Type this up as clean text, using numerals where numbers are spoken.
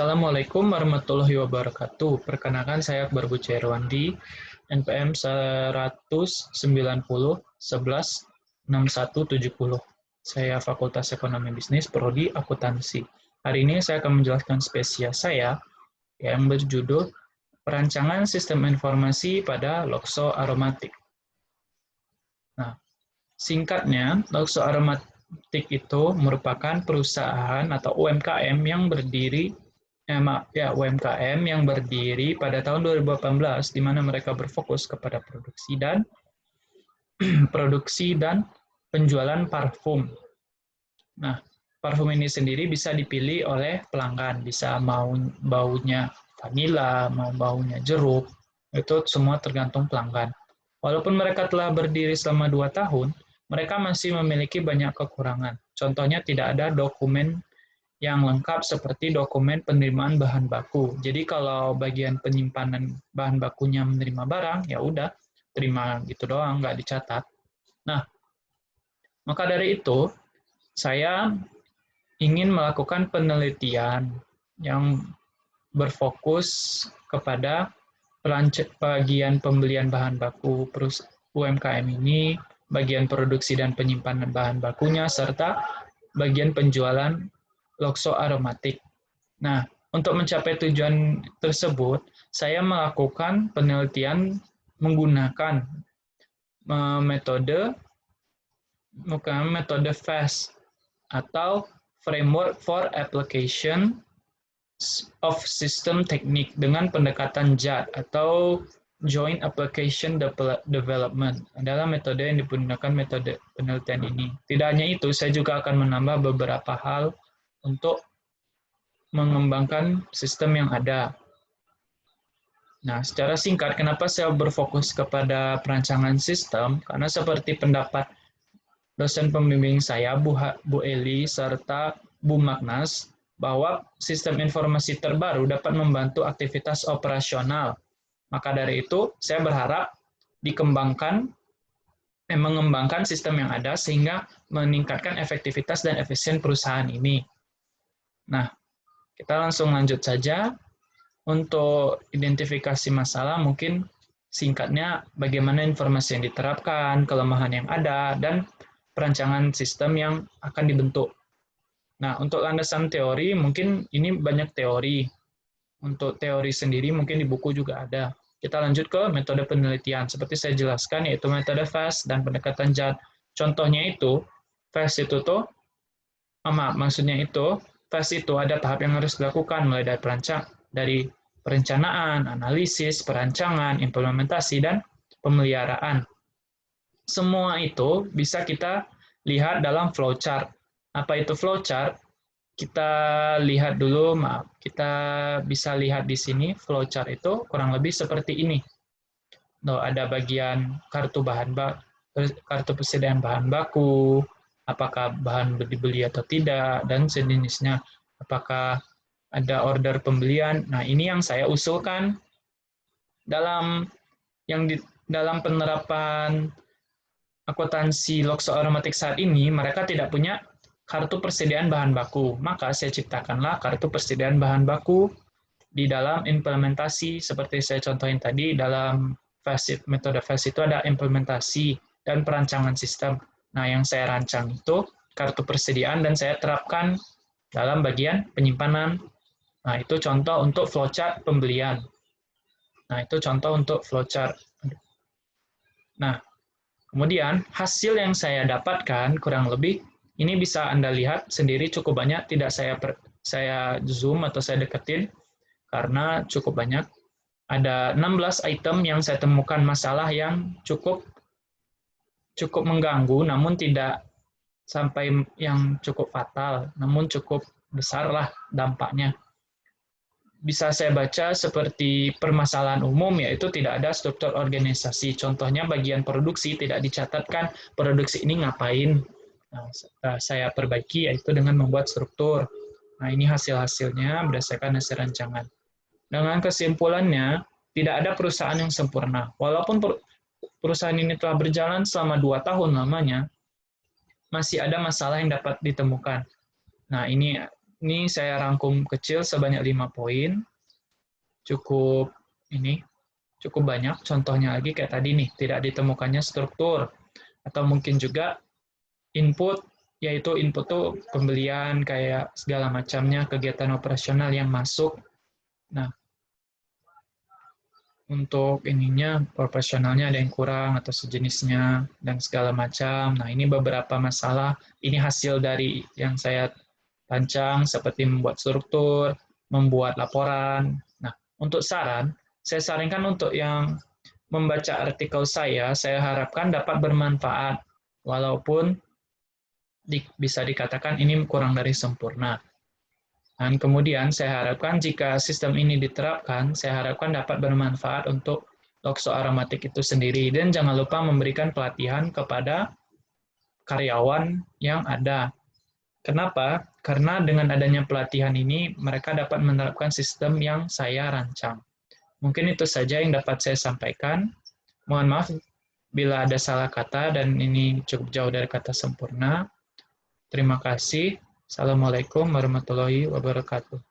Assalamualaikum warahmatullahi wabarakatuh. Perkenalkan saya Akbar Buce Irwandi, NPM 190 11 6170. Saya Fakultas Ekonomi Bisnis, Prodi Akuntansi. Hari ini saya akan menjelaskan spesies saya yang berjudul Perancangan Sistem Informasi pada Lokso Aromatik. Nah, singkatnya, Lokso Aromatik itu merupakan perusahaan atau UMKM yang berdiri UMKM yang berdiri pada tahun 2018, di mana mereka berfokus kepada produksi dan penjualan parfum. Nah, parfum ini sendiri bisa dipilih oleh pelanggan, bisa mau baunya vanila, mau baunya jeruk, itu semua tergantung pelanggan. Walaupun mereka telah berdiri selama 2 tahun, mereka masih memiliki banyak kekurangan. Contohnya tidak ada dokumen yang lengkap seperti dokumen penerimaan bahan baku. Jadi kalau bagian penyimpanan bahan bakunya menerima barang, ya udah terima gitu doang, nggak dicatat. Nah, maka dari itu saya ingin melakukan penelitian yang berfokus kepada bagian pembelian bahan baku UMKM ini, bagian produksi dan penyimpanan bahan bakunya, serta bagian penjualan Lokso Aromatik. Nah, untuk mencapai tujuan tersebut, saya melakukan penelitian menggunakan metode FAST atau Framework for Application of System Technique dengan pendekatan JAD atau Joint Application Development adalah metode yang digunakan metode penelitian ini. Tidak hanya itu, saya juga akan menambah beberapa hal untuk mengembangkan sistem yang ada. Nah, secara singkat, kenapa saya berfokus kepada perancangan sistem? Karena seperti pendapat dosen pembimbing saya, Bu Eli, serta Bu Magnas, bahwa sistem informasi terbaru dapat membantu aktivitas operasional. Maka dari itu, saya berharap mengembangkan sistem yang ada sehingga meningkatkan efektivitas dan efisien perusahaan ini. Nah, kita langsung lanjut saja. Untuk identifikasi masalah, mungkin singkatnya bagaimana informasi yang diterapkan, kelemahan yang ada, dan perancangan sistem yang akan dibentuk. Nah, untuk landasan teori, mungkin ini banyak teori. Untuk teori sendiri mungkin di buku juga ada. Kita lanjut ke metode penelitian. Seperti saya jelaskan, yaitu metode FAST dan pendekatan JAD. Contohnya itu, FAST itu FAST itu ada tahap yang harus dilakukan, mulai dari perencanaan, analisis, perancangan, implementasi, dan pemeliharaan. Semua itu bisa kita lihat dalam flowchart. Apa itu flowchart? Kita lihat dulu, kita bisa lihat di sini, flowchart itu kurang lebih seperti ini. Ada bagian kartu persediaan bahan baku, apakah bahan dibeli atau tidak, dan sejenisnya. Apakah ada order pembelian. Nah, ini yang saya usulkan dalam penerapan akuntansi Lokso Aromatik saat ini, mereka tidak punya kartu persediaan bahan baku. Maka saya ciptakanlah kartu persediaan bahan baku di dalam implementasi, seperti saya contohin tadi, dalam metode FAST itu ada implementasi dan perancangan sistem. Nah, yang saya rancang itu kartu persediaan dan saya terapkan dalam bagian penyimpanan. Nah, itu contoh untuk flowchart pembelian. Nah, itu contoh untuk flowchart. Nah, kemudian hasil yang saya dapatkan kurang lebih, ini bisa Anda lihat sendiri cukup banyak, tidak saya zoom atau saya deketin, karena cukup banyak. Ada 16 item yang saya temukan masalah yang cukup mengganggu, namun tidak sampai yang cukup fatal, namun cukup besar lah dampaknya. Bisa saya baca seperti permasalahan umum, yaitu tidak ada struktur organisasi. Contohnya bagian produksi tidak dicatatkan produksi ini ngapain. Nah, saya perbaiki yaitu dengan membuat struktur. Nah, ini hasil-hasilnya berdasarkan hasil rancangan. Dengan kesimpulannya, tidak ada perusahaan yang sempurna. Walaupun perusahaan ini telah berjalan selama 2 tahun lamanya, masih ada masalah yang dapat ditemukan. Nah, ini Ini saya rangkum kecil sebanyak 5 poin. Cukup banyak. Contohnya lagi kayak tadi nih, tidak ditemukannya struktur. Atau mungkin juga input, yaitu input tuh pembelian kayak segala macamnya, kegiatan operasional yang masuk. Nah, untuk ininya proporsionalnya ada yang kurang atau sejenisnya dan segala macam. Nah, ini beberapa masalah. Ini hasil dari yang saya rancang seperti membuat struktur, membuat laporan. Nah, untuk saran, saya sarankan untuk yang membaca artikel saya harapkan dapat bermanfaat walaupun bisa dikatakan ini kurang dari sempurna. Dan kemudian saya harapkan jika sistem ini diterapkan, saya harapkan dapat bermanfaat untuk Lokso Aromatik itu sendiri. Dan jangan lupa memberikan pelatihan kepada karyawan yang ada. Kenapa? Karena dengan adanya pelatihan ini, mereka dapat menerapkan sistem yang saya rancang. Mungkin itu saja yang dapat saya sampaikan. Mohon maaf bila ada salah kata dan ini cukup jauh dari kata sempurna. Terima kasih. Assalamualaikum warahmatullahi wabarakatuh.